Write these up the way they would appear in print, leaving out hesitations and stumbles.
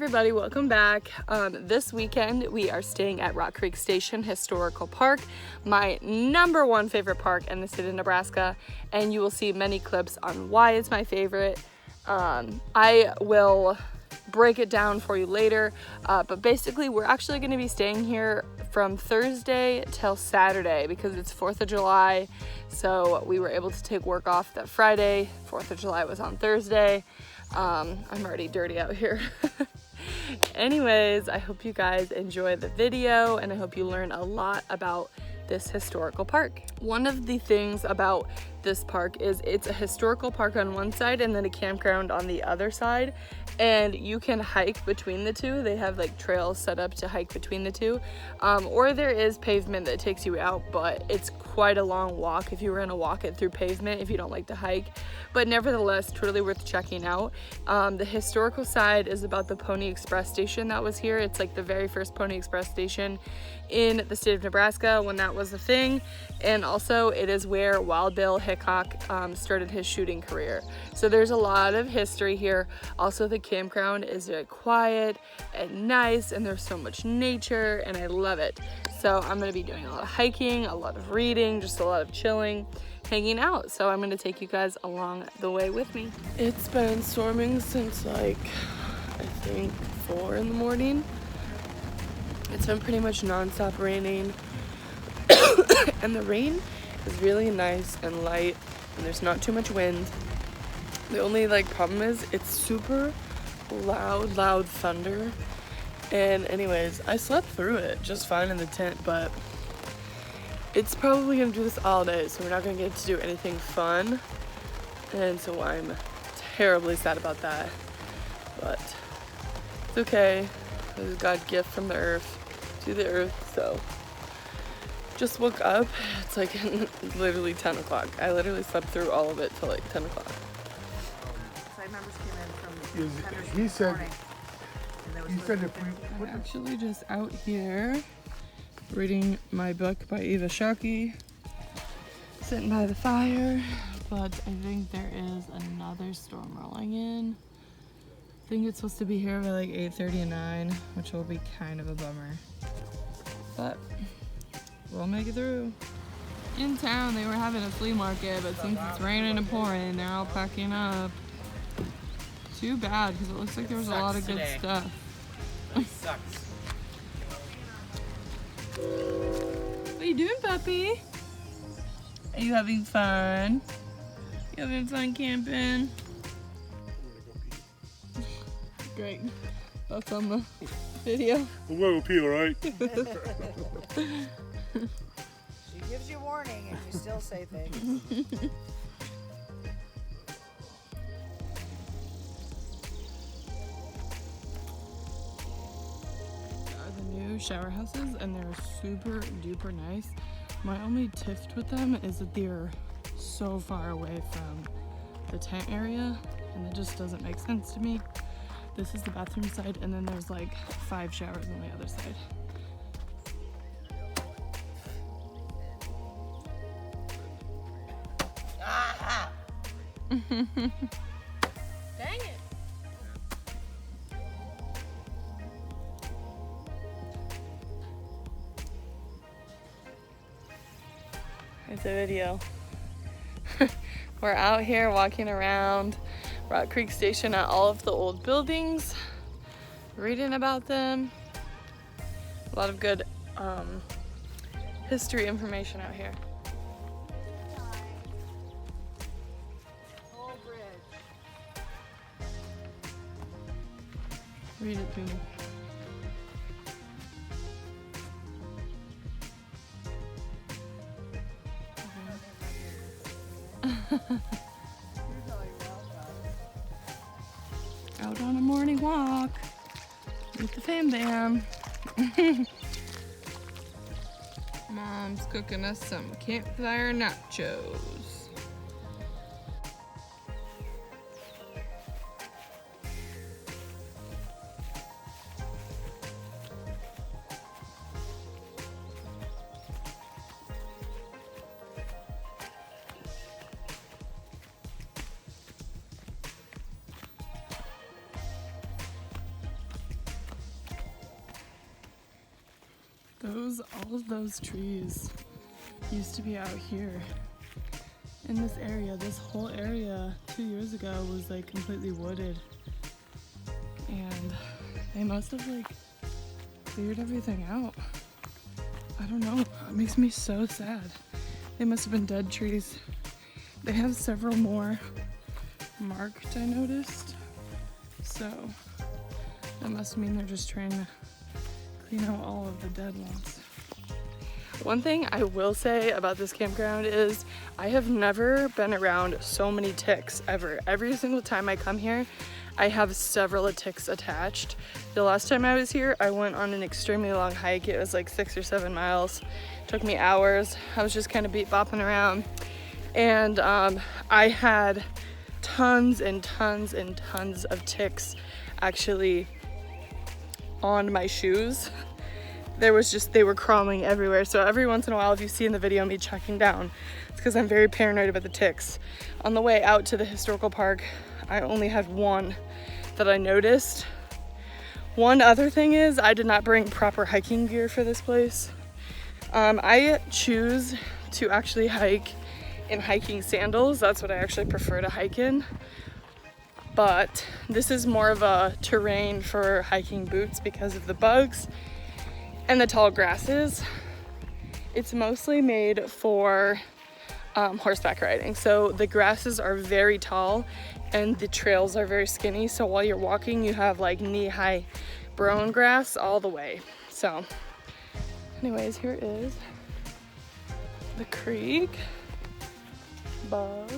everybody, welcome back. This weekend we are staying at Rock Creek Station Historical Park, my #1 favorite park in the state of Nebraska, and you will see many clips on why it's my favorite. I will break it down for you later, but basically we're actually going to be staying here from Thursday till Saturday because it's 4th of July, so we were able to take work off that Friday. 4th of July was on Thursday. I'm already dirty out here. Anyways, I hope you guys enjoy the video and I hope you learn a lot about this historical park. One of the things about this park is it's a historical park on one side and then a campground on the other side, and you can hike between the two. They have like trails set up to hike between the two, or there is pavement that takes you out, but it's quite a long walk if you were gonna walk it through pavement if you don't like to hike, but nevertheless truly worth checking out. The historical side is about the Pony Express station that was here. It's like the very first Pony Express station in the state of Nebraska when that was a thing, and also it is where Wild Bill Hickok started his shooting career. So there's a lot of history here. Also, the campground is very quiet and nice, and there's so much nature, and I love it. So I'm gonna be doing a lot of hiking, a lot of reading, just a lot of chilling, hanging out. So I'm gonna take you guys along the way with me. It's been storming since like, I think 4 in the morning. It's been pretty much non-stop raining. And the rain is really nice and light, and there's not too much wind. The only like problem is it's super loud thunder. And anyways, I slept through it just fine in the tent, but it's probably gonna do this all day, so we're not gonna get to do anything fun. And so I'm terribly sad about that, but it's okay. This is God's gift from the earth to the earth. So just woke up. It's like literally 10 o'clock. I literally slept through all of it till like 10 o'clock. Side members came in from Henderson He this said, morning, and there was he said if we I'm put actually just out here reading my book by Eva Shockey, sitting by the fire, but I think there is another storm rolling in. I think it's supposed to be here by like 8:30 and 9, which will be kind of a bummer, but we'll make it through. In town they were having a flea market, but since it's raining and pouring, they're all packing up. Too bad, because it looks like there was a lot of good stuff. That sucks. What are you doing, puppy? Are you having fun? You having fun camping? Great. That's on the video. I'm gonna pee, alright? She gives you warning and you still say things. Are the new shower houses, and they're super duper nice. My only tiff with them is that they're so far away from the tent area, and it just doesn't make sense to me. This is the bathroom side, and then there's like 5 showers on the other side. Dang it! It's a video. We're out here walking around Rock Creek Station at all of the old buildings, reading about them. A lot of good history information out here. Whole bridge. Read it to me. Out on a morning walk with the fam bam. Mom's cooking us some campfire nachos. All of those trees used to be out here in this area. This whole area 2 years ago was like completely wooded, and they must have like cleared everything out. I don't know, it makes me so sad. They must have been dead trees. They have several more marked, I noticed, so that must mean they're just trying to clean out all of the dead ones. One thing I will say about this campground is I have never been around so many ticks ever. Every single time I come here, I have several ticks attached. The last time I was here, I went on an extremely long hike. It was like 6 or 7 miles. It took me hours. I was just kind of bopping around. And I had tons and tons and tons of ticks actually on my shoes. They were crawling everywhere. So every once in a while, if you see in the video me checking down, it's because I'm very paranoid about the ticks. On the way out to the historical park, I only had one that I noticed. One other thing is I did not bring proper hiking gear for this place. I choose to actually hike in hiking sandals. That's what I actually prefer to hike in. But this is more of a terrain for hiking boots because of the bugs and the tall grasses. It's mostly made for horseback riding. So the grasses are very tall and the trails are very skinny. So while you're walking, you have like knee-high brome grass all the way. So anyways, here is the creek. Bug.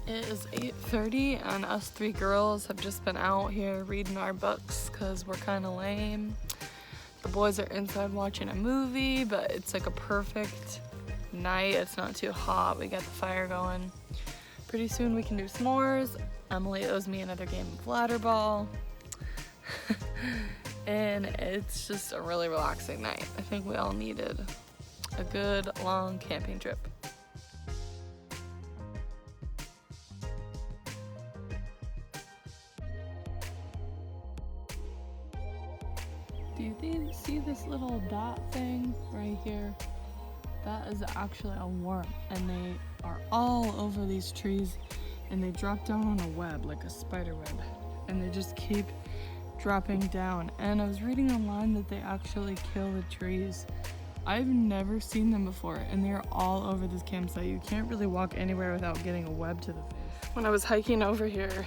It is 8:30 and us 3 girls have just been out here reading our books because we're kind of lame. The boys are inside watching a movie, but it's like a perfect night. It's not too hot. We got the fire going. Pretty soon we can do s'mores. Emily owes me another game of ladder ball. And it's just a really relaxing night. I think we all needed a good long camping trip. Do you see this little dot thing right here? That is actually a worm, and they are all over these trees, and they drop down on a web, like a spider web, and they just keep dropping down. And I was reading online that they actually kill the trees. I've never seen them before, and they're all over this campsite. You can't really walk anywhere without getting a web to the face. When I was hiking over here,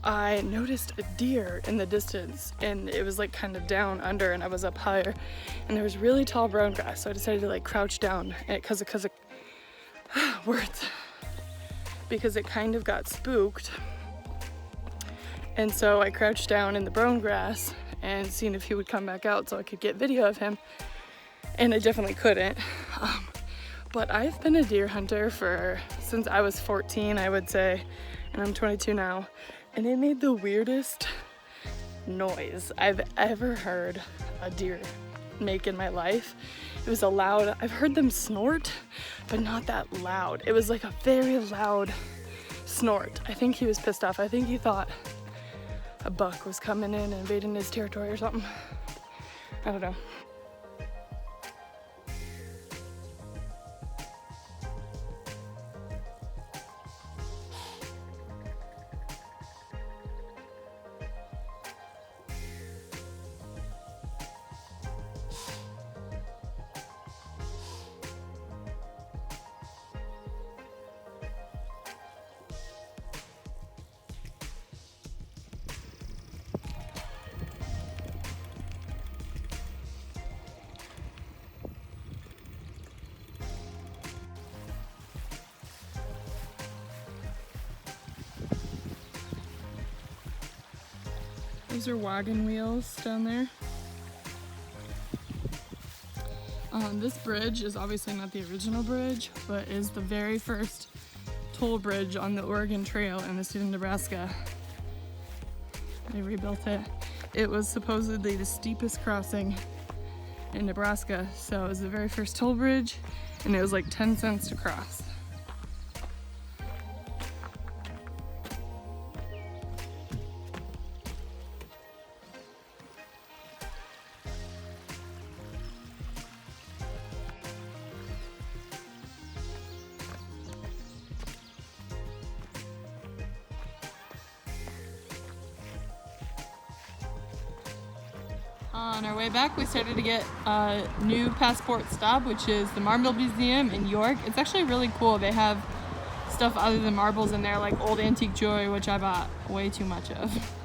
I noticed a deer in the distance, and it was like kind of down under, and I was up higher, and there was really tall brown grass, so I decided to like crouch down because it kind of got spooked. And so I crouched down in the brown grass and seen if he would come back out so I could get video of him, and I definitely couldn't. But I've been a deer hunter since I was 14, I would say, and I'm 22 now. And it made the weirdest noise I've ever heard a deer make in my life. It was I've heard them snort, but not that loud. It was like a very loud snort. I think he was pissed off. I think he thought a buck was coming in and invading his territory or something. I don't know. Those are wagon wheels down there. This bridge is obviously not the original bridge, but is the very first toll bridge on the Oregon Trail in the state of Nebraska. They rebuilt it. It was supposedly the steepest crossing in Nebraska, so it was the very first toll bridge, and it was like 10 cents to cross. On our way back, we started to get a new passport stop, which is the Marble Museum in York. It's actually really cool. They have stuff other than marbles in there, like old antique jewelry, which I bought way too much of.